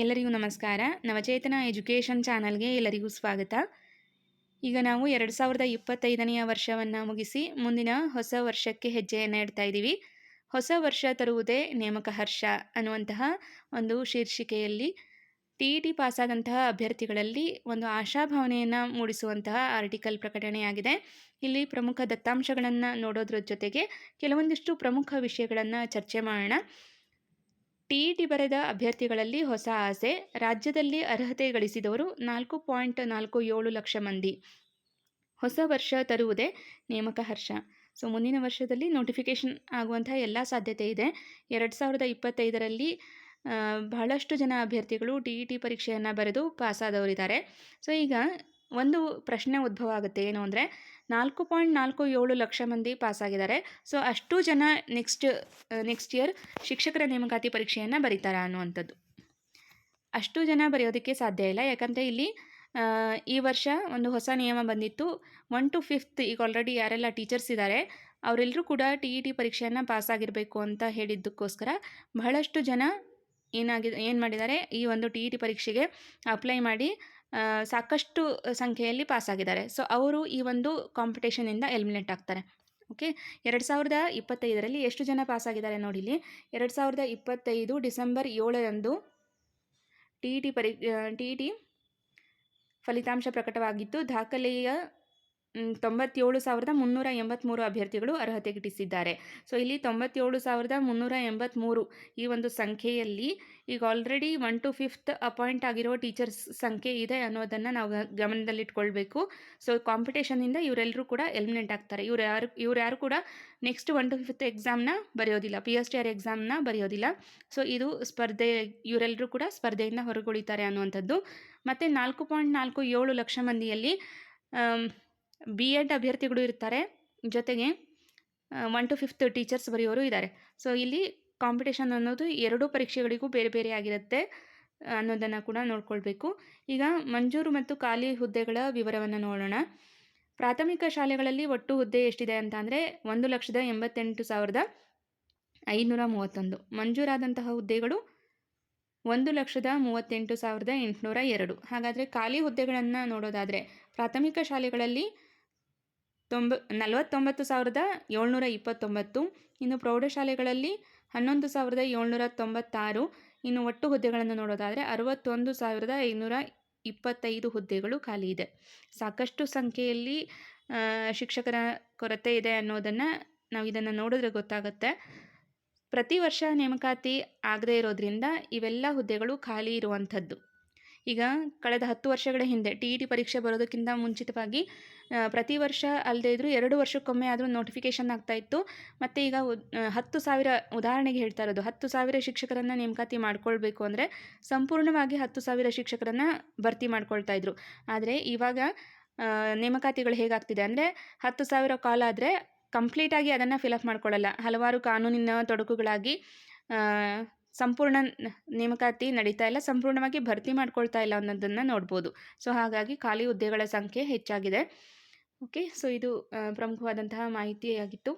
ಎಲ್ಲರಿಗೂ ನಮಸ್ಕಾರ. ನವಚೇತನ ಎಜುಕೇಷನ್ ಚಾನಲ್ಗೆ ಎಲ್ಲರಿಗೂ ಸ್ವಾಗತ. ಈಗ ನಾವು 2025ನೇ ವರ್ಷವನ್ನು ಮುಗಿಸಿ ಮುಂದಿನ ಹೊಸ ವರ್ಷಕ್ಕೆ ಹೆಜ್ಜೆಯನ್ನು ಇಡ್ತಾ ಇದ್ದೀವಿ. ಹೊಸ ವರ್ಷ ತರುವುದೇ ನೇಮಕ ಹರ್ಷ ಅನ್ನುವಂತಹ ಒಂದು ಶೀರ್ಷಿಕೆಯಲ್ಲಿ TET ಪಾಸಾದಂತಹ ಅಭ್ಯರ್ಥಿಗಳಲ್ಲಿ ಒಂದು ಆಶಾಭಾವನೆಯನ್ನು ಮೂಡಿಸುವಂತಹ ಆರ್ಟಿಕಲ್ ಪ್ರಕಟಣೆಯಾಗಿದೆ. ಇಲ್ಲಿ ಪ್ರಮುಖ ದತ್ತಾಂಶಗಳನ್ನು ನೋಡೋದ್ರ ಜೊತೆಗೆ ಕೆಲವೊಂದಿಷ್ಟು ಪ್ರಮುಖ ವಿಷಯಗಳನ್ನು ಚರ್ಚೆ ಮಾಡೋಣ. TET ಬರೆದ ಅಭ್ಯರ್ಥಿಗಳಲ್ಲಿ ಹೊಸ ಆಸೆ. ರಾಜ್ಯದಲ್ಲಿ ಅರ್ಹತೆ ಗಳಿಸಿದವರು 4.47 ಲಕ್ಷ ಮಂದಿ. ಹೊಸ ವರ್ಷ ತರುವುದೇ ನೇಮಕ ಹರ್ಷ. ಸೊ ಮುಂದಿನ ವರ್ಷದಲ್ಲಿ ನೋಟಿಫಿಕೇಷನ್ ಆಗುವಂತಹ ಎಲ್ಲ ಸಾಧ್ಯತೆ ಇದೆ. 2025ರಲ್ಲಿ ಬಹಳಷ್ಟು ಜನ ಅಭ್ಯರ್ಥಿಗಳು TET ಪರೀಕ್ಷೆಯನ್ನು ಬರೆದು ಪಾಸಾದವರಿದ್ದಾರೆ. ಸೊ ಈಗ ಒಂದು ಪ್ರಶ್ನೆ ಉದ್ಭವ ಆಗುತ್ತೆ, ಏನು ಅಂದರೆ 4.47 ಲಕ್ಷ ಮಂದಿ ಪಾಸಾಗಿದ್ದಾರೆ. ಸೊ ಅಷ್ಟು ಜನ ನೆಕ್ಸ್ಟ್ ಇಯರ್ ಶಿಕ್ಷಕರ ನೇಮಕಾತಿ ಪರೀಕ್ಷೆಯನ್ನು ಬರೀತಾರಾ ಅನ್ನುವಂಥದ್ದು. ಅಷ್ಟು ಜನ ಬರೆಯೋದಕ್ಕೆ ಸಾಧ್ಯ ಇಲ್ಲ. ಯಾಕಂದರೆ ಇಲ್ಲಿ ಈ ವರ್ಷ ಒಂದು ಹೊಸ ನಿಯಮ ಬಂದಿತ್ತು. 1 to 5th ಈಗ ಆಲ್ರೆಡಿ ಯಾರೆಲ್ಲ ಟೀಚರ್ಸ್ ಇದ್ದಾರೆ ಅವರೆಲ್ಲರೂ ಕೂಡ TET ಪರೀಕ್ಷೆಯನ್ನು ಪಾಸಾಗಿರಬೇಕು ಅಂತ ಹೇಳಿದ್ದಕ್ಕೋಸ್ಕರ ಬಹಳಷ್ಟು ಜನ ಏನು ಮಾಡಿದ್ದಾರೆ, ಈ ಒಂದು TET ಪರೀಕ್ಷೆಗೆ ಅಪ್ಲೈ ಮಾಡಿ ಸಾಕಷ್ಟು ಸಂಖ್ಯೆಯಲ್ಲಿ ಪಾಸಾಗಿದ್ದಾರೆ. ಸೊ ಅವರು ಈ ಒಂದು ಕಾಂಪಿಟೇಷನಿಂದ ಎಲಿಮಿನೇಟ್ ಆಗ್ತಾರೆ. ಓಕೆ, 2025ರಲ್ಲಿ ಎಷ್ಟು ಜನ ಪಾಸಾಗಿದ್ದಾರೆ ನೋಡಿ. ಇಲ್ಲಿ 2025 ಡಿಸೆಂಬರ್ 7ರಂದು TET ಫಲಿತಾಂಶ ಪ್ರಕಟವಾಗಿದ್ದು ದಾಖಲೆಯ 97,383 ಅಭ್ಯರ್ಥಿಗಳು ಅರ್ಹತೆ ಗಿಟ್ಟಿಸಿದ್ದಾರೆ. ಸೊ ಇಲ್ಲಿ 97,383 ಈ ಒಂದು ಸಂಖ್ಯೆಯಲ್ಲಿ ಈಗ ಆಲ್ರೆಡಿ 1 to 5th ಅಪಾಯಿಂಟ್ ಆಗಿರೋ ಟೀಚರ್ಸ್ ಸಂಖ್ಯೆ ಇದೆ ಅನ್ನೋದನ್ನು ನಾವು ಗಮನದಲ್ಲಿಟ್ಕೊಳ್ಬೇಕು. ಸೊ ಕಾಂಪಿಟೇಷನಿಂದ ಇವರೆಲ್ಲರೂ ಕೂಡ ಎಲಿಮಿನೇಟ್ ಆಗ್ತಾರೆ. ಇವ್ರು ಯಾರು ಕೂಡ ನೆಕ್ಸ್ಟ್ 1 to 5th ಎಕ್ಸಾಮ್ನ ಬರೆಯೋದಿಲ್ಲ, PSTR ಎಕ್ಸಾಮ್ನ ಬರೆಯೋದಿಲ್ಲ. ಸೊ ಇದು ಇವರೆಲ್ಲರೂ ಕೂಡ ಸ್ಪರ್ಧೆಯಿಂದ ಹೊರಗುಳಿತಾರೆ ಅನ್ನುವಂಥದ್ದು. ಮತ್ತು 4.47 ಲಕ್ಷ ಮಂದಿಯಲ್ಲಿ B.Ed ಅಭ್ಯರ್ಥಿಗಳು ಇರ್ತಾರೆ, ಜೊತೆಗೆ 1 to 5th ಟೀಚರ್ಸ್ ಬರೆಯೋರು ಇದ್ದಾರೆ. ಸೊ ಇಲ್ಲಿ ಕಾಂಪಿಟೇಷನ್ ಅನ್ನೋದು ಎರಡೂ ಪರೀಕ್ಷೆಗಳಿಗೂ ಬೇರೆ ಬೇರೆ ಆಗಿರುತ್ತೆ ಅನ್ನೋದನ್ನು ಕೂಡ ನೋಡ್ಕೊಳ್ಬೇಕು. ಈಗ ಮಂಜೂರು ಮತ್ತು ಖಾಲಿ ಹುದ್ದೆಗಳ ವಿವರವನ್ನು ನೋಡೋಣ. ಪ್ರಾಥಮಿಕ ಶಾಲೆಗಳಲ್ಲಿ ಒಟ್ಟು ಹುದ್ದೆ ಎಷ್ಟಿದೆ ಅಂತ ಅಂದರೆ 1,88,531. ಮಂಜೂರಾದಂತಹ ಹುದ್ದೆಗಳು 1,38,802. ಹಾಗಾದರೆ ಖಾಲಿ ಹುದ್ದೆಗಳನ್ನು ನೋಡೋದಾದರೆ ಪ್ರಾಥಮಿಕ ಶಾಲೆಗಳಲ್ಲಿ 49,729. ಇನ್ನು ಪ್ರೌಢಶಾಲೆಗಳಲ್ಲಿ 11,796. ಇನ್ನು ಒಟ್ಟು ಹುದ್ದೆಗಳನ್ನು ನೋಡೋದಾದರೆ 61,525 ಹುದ್ದೆಗಳು ಖಾಲಿ ಇದೆ. ಸಾಕಷ್ಟು ಸಂಖ್ಯೆಯಲ್ಲಿ ಶಿಕ್ಷಕರ ಕೊರತೆ ಇದೆ ಅನ್ನೋದನ್ನು ನಾವು ಇದನ್ನು ನೋಡಿದ್ರೆ ಗೊತ್ತಾಗುತ್ತೆ. ಪ್ರತಿ ವರ್ಷ ನೇಮಕಾತಿ ಆಗದೇ ಇರೋದ್ರಿಂದ ಇವೆಲ್ಲ ಹುದ್ದೆಗಳು ಖಾಲಿ ಇರುವಂಥದ್ದು. ಈಗ ಕಳೆದ 10 ವರ್ಷಗಳ ಹಿಂದೆ TET ಪರೀಕ್ಷೆ ಬರೋದಕ್ಕಿಂತ ಮುಂಚಿತವಾಗಿ ಪ್ರತಿ ವರ್ಷ ಅಲ್ಲದೇ ಇದ್ದರೂ 2 ವರ್ಷಕ್ಕೊಮ್ಮೆ ಆದರೂ ನೋಟಿಫಿಕೇಷನ್ ಆಗ್ತಾಯಿತ್ತು. ಮತ್ತು ಈಗ 10,000 ಉದಾಹರಣೆಗೆ ಹೇಳ್ತಾ ಇರೋದು, 10,000 ಶಿಕ್ಷಕರನ್ನು ನೇಮಕಾತಿ ಮಾಡ್ಕೊಳ್ಬೇಕು ಅಂದರೆ ಸಂಪೂರ್ಣವಾಗಿ 10,000 ಶಿಕ್ಷಕರನ್ನು ಭರ್ತಿ ಮಾಡ್ಕೊಳ್ತಾಯಿದ್ರು. ಆದರೆ ಇವಾಗ ನೇಮಕಾತಿಗಳು ಹೇಗಾಗ್ತಿದೆ ಅಂದರೆ 10,000 ಕಾಲ್ ಆದರೆ ಕಂಪ್ಲೀಟಾಗಿ ಅದನ್ನು ಫಿಲಪ್ ಮಾಡ್ಕೊಳ್ಳಲ್ಲ. ಹಲವಾರು ಕಾನೂನಿನ ತೊಡಕುಗಳಾಗಿ ಸಂಪೂರ್ಣ ನೇಮಕಾತಿ ನಡೀತಾ ಇಲ್ಲ, ಸಂಪೂರ್ಣವಾಗಿ ಭರ್ತಿ ಮಾಡ್ಕೊಳ್ತಾ ಇಲ್ಲ ಅನ್ನೋದನ್ನು ನೋಡ್ಬೋದು. ಸೊ ಹಾಗಾಗಿ ಖಾಲಿ ಹುದ್ದೆಗಳ ಸಂಖ್ಯೆ ಹೆಚ್ಚಾಗಿದೆ. ಓಕೆ, ಸೊ ಇದು ಪ್ರಮುಖವಾದಂತಹ ಮಾಹಿತಿಯಾಗಿತ್ತು.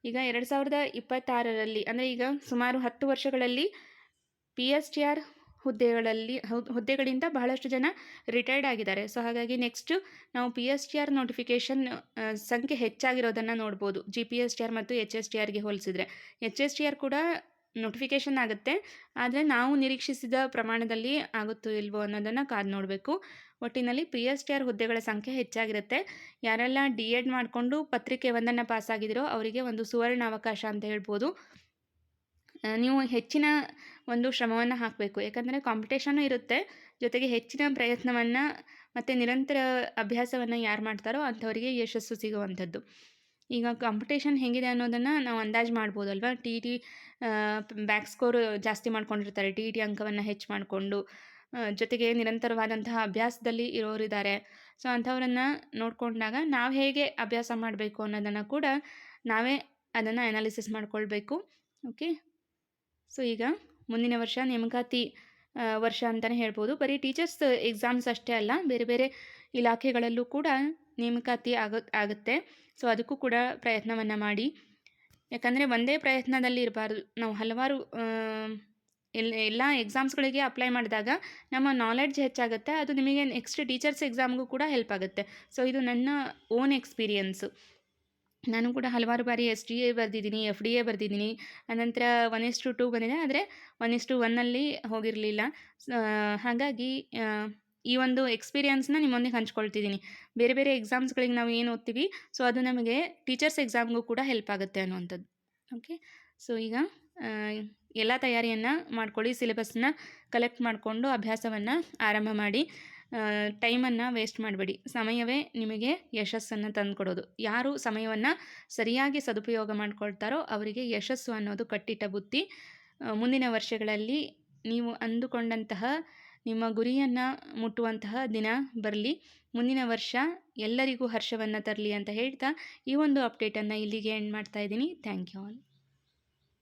ಈಗ 2026ರಲ್ಲಿ ಅಂದರೆ ಈಗ ಸುಮಾರು 10 ವರ್ಷಗಳಲ್ಲಿ PSTR ಹುದ್ದೆಗಳಿಂದ ಬಹಳಷ್ಟು ಜನ ರಿಟೈರ್ಡ್ ಆಗಿದ್ದಾರೆ. ಸೊ ಹಾಗಾಗಿ ನೆಕ್ಸ್ಟು ನಾವು PSTR ನೋಟಿಫಿಕೇಷನ್ ಸಂಖ್ಯೆ ಹೆಚ್ಚಾಗಿರೋದನ್ನು ನೋಡ್ಬೋದು GPSTR ಮತ್ತು HSTRಗೆ ಹೋಲಿಸಿದರೆ. HSTR ಕೂಡ ನೋಟಿಫಿಕೇಷನ್ ಆಗುತ್ತೆ, ಆದರೆ ನಾವು ನಿರೀಕ್ಷಿಸಿದ ಪ್ರಮಾಣದಲ್ಲಿ ಆಗುತ್ತೋ ಇಲ್ವೋ ಅನ್ನೋದನ್ನು ಕಾದು ನೋಡಬೇಕು. ಒಟ್ಟಿನಲ್ಲಿ PSTR ಹುದ್ದೆಗಳ ಸಂಖ್ಯೆ ಹೆಚ್ಚಾಗಿರುತ್ತೆ. ಯಾರೆಲ್ಲ D.Ed ಮಾಡಿಕೊಂಡು ಪತ್ರಿಕೆ 1 ಪಾಸಾಗಿದ್ದೀರೋ ಅವರಿಗೆ ಒಂದು ಸುವರ್ಣ ಅವಕಾಶ ಅಂತ ಹೇಳ್ಬೋದು. ನೀವು ಹೆಚ್ಚಿನ ಒಂದು ಶ್ರಮವನ್ನು ಹಾಕಬೇಕು, ಯಾಕಂದರೆ ಕಾಂಪಿಟೇಷನ್ನು ಇರುತ್ತೆ, ಜೊತೆಗೆ ಹೆಚ್ಚಿನ ಪ್ರಯತ್ನವನ್ನು ಮತ್ತು ನಿರಂತರ ಅಭ್ಯಾಸವನ್ನು ಯಾರು ಮಾಡ್ತಾರೋ ಅಂಥವರಿಗೆ ಯಶಸ್ಸು ಸಿಗುವಂಥದ್ದು. ಈಗ ಕಾಂಪಿಟೇಷನ್ ಹೇಗಿದೆ ಅನ್ನೋದನ್ನು ನಾವು ಅಂದಾಜು ಮಾಡ್ಬೋದಲ್ವ. TET ಬ್ಯಾಕ್ ಸ್ಕೋರ್ ಜಾಸ್ತಿ ಮಾಡ್ಕೊಂಡಿರ್ತಾರೆ, TET ಅಂಕವನ್ನು ಹೆಚ್ಚು ಮಾಡಿಕೊಂಡು, ಜೊತೆಗೆ ನಿರಂತರವಾದಂತಹ ಅಭ್ಯಾಸದಲ್ಲಿ ಇರೋರಿದ್ದಾರೆ. ಸೊ ಅಂಥವರನ್ನು ನೋಡಿಕೊಂಡಾಗ ನಾವು ಹೇಗೆ ಅಭ್ಯಾಸ ಮಾಡಬೇಕು ಅನ್ನೋದನ್ನು ಕೂಡ ನಾವೇ ಅದನ್ನು ಅನಾಲಿಸಿಸ್ ಮಾಡ್ಕೊಳ್ಬೇಕು. ಓಕೆ, ಸೊ ಈಗ ಮುಂದಿನ ವರ್ಷ ನೇಮಕಾತಿ ವರ್ಷ ಅಂತಲೇ ಹೇಳ್ಬೋದು. ಬರೀ ಟೀಚರ್ಸ್ ಎಕ್ಸಾಮ್ಸ್ ಅಷ್ಟೇ ಅಲ್ಲ, ಬೇರೆ ಬೇರೆ ಇಲಾಖೆಗಳಲ್ಲೂ ಕೂಡ ನೇಮಕಾತಿ ಆಗುತ್ತೆ. ಸೊ ಅದಕ್ಕೂ ಕೂಡ ಪ್ರಯತ್ನವನ್ನು ಮಾಡಿ, ಯಾಕಂದರೆ ಒಂದೇ ಪ್ರಯತ್ನದಲ್ಲಿ ಇರಬಾರ್ದು. ನಾವು ಹಲವಾರು ಎಲ್ಲ ಎಕ್ಸಾಮ್ಸ್ಗಳಿಗೆ ಅಪ್ಲೈ ಮಾಡಿದಾಗ ನಮ್ಮ ನಾಲೆಡ್ಜ್ ಹೆಚ್ಚಾಗುತ್ತೆ. ಅದು ನಿಮಗೆ ನೆಕ್ಸ್ಟ್ ಟೀಚರ್ಸ್ ಎಕ್ಸಾಮ್ಗೂ ಕೂಡ ಹೆಲ್ಪ್ ಆಗುತ್ತೆ. ಸೊ ಇದು ನನ್ನ ಓನ್ ಎಕ್ಸ್ಪೀರಿಯನ್ಸು. ನಾನು ಕೂಡ ಹಲವಾರು ಬಾರಿ SDA ಬರೆದಿದ್ದೀನಿ, FDA ಬರೆದಿದ್ದೀನಿ. ಅನಂತರ 1:2 ಬಂದಿದೆ, ಆದರೆ 1:1 ಹೋಗಿರಲಿಲ್ಲ. ಹಾಗಾಗಿ ಈ ಒಂದು ಎಕ್ಸ್ಪೀರಿಯನ್ಸ್ನ ನಿಮ್ಮೊಂದಿಗೆ ಹಂಚ್ಕೊಳ್ತಿದ್ದೀನಿ. ಬೇರೆ ಬೇರೆ ಎಕ್ಸಾಮ್ಸ್ಗಳಿಗೆ ನಾವು ಏನು ಓದ್ತೀವಿ, ಸೊ ಅದು ನಮಗೆ ಟೀಚರ್ಸ್ ಎಕ್ಸಾಮ್ಗೂ ಕೂಡ ಹೆಲ್ಪ್ ಆಗುತ್ತೆ ಅನ್ನುವಂಥದ್ದು. ಓಕೆ, ಸೊ ಈಗ ಎಲ್ಲ ತಯಾರಿಯನ್ನು ಮಾಡ್ಕೊಳ್ಳಿ. ಸಿಲೆಬಸ್ನ ಕಲೆಕ್ಟ್ ಮಾಡಿಕೊಂಡು ಅಭ್ಯಾಸವನ್ನು ಆರಂಭ ಮಾಡಿ. ಟೈಮನ್ನು ವೇಸ್ಟ್ ಮಾಡಬೇಡಿ. ಸಮಯವೇ ನಿಮಗೆ ಯಶಸ್ಸನ್ನು ತಂದುಕೊಡೋದು. ಯಾರು ಸಮಯವನ್ನು ಸರಿಯಾಗಿ ಸದುಪಯೋಗ ಮಾಡ್ಕೊಳ್ತಾರೋ ಅವರಿಗೆ ಯಶಸ್ಸು ಅನ್ನೋದು ಕಟ್ಟಿಟ್ಟ ಬುತ್ತಿ. ಮುಂದಿನ ವರ್ಷಗಳಲ್ಲಿ ನೀವು ಅಂದುಕೊಂಡಂತಹ ನಿಮ್ಮ ಗುರಿಯನ್ನು ಮುಟ್ಟುವಂತಹ ದಿನ ಬರಲಿ. ಮುಂದಿನ ವರ್ಷ ಎಲ್ಲರಿಗೂ ಹರ್ಷವನ್ನು ತರಲಿ ಅಂತ ಹೇಳ್ತಾ ಈ ಒಂದು ಅಪ್ಡೇಟನ್ನು ಇಲ್ಲಿಗೆ ಎಂಡ್ ಮಾಡ್ತಾ ಇದ್ದೀನಿ. Thank you all.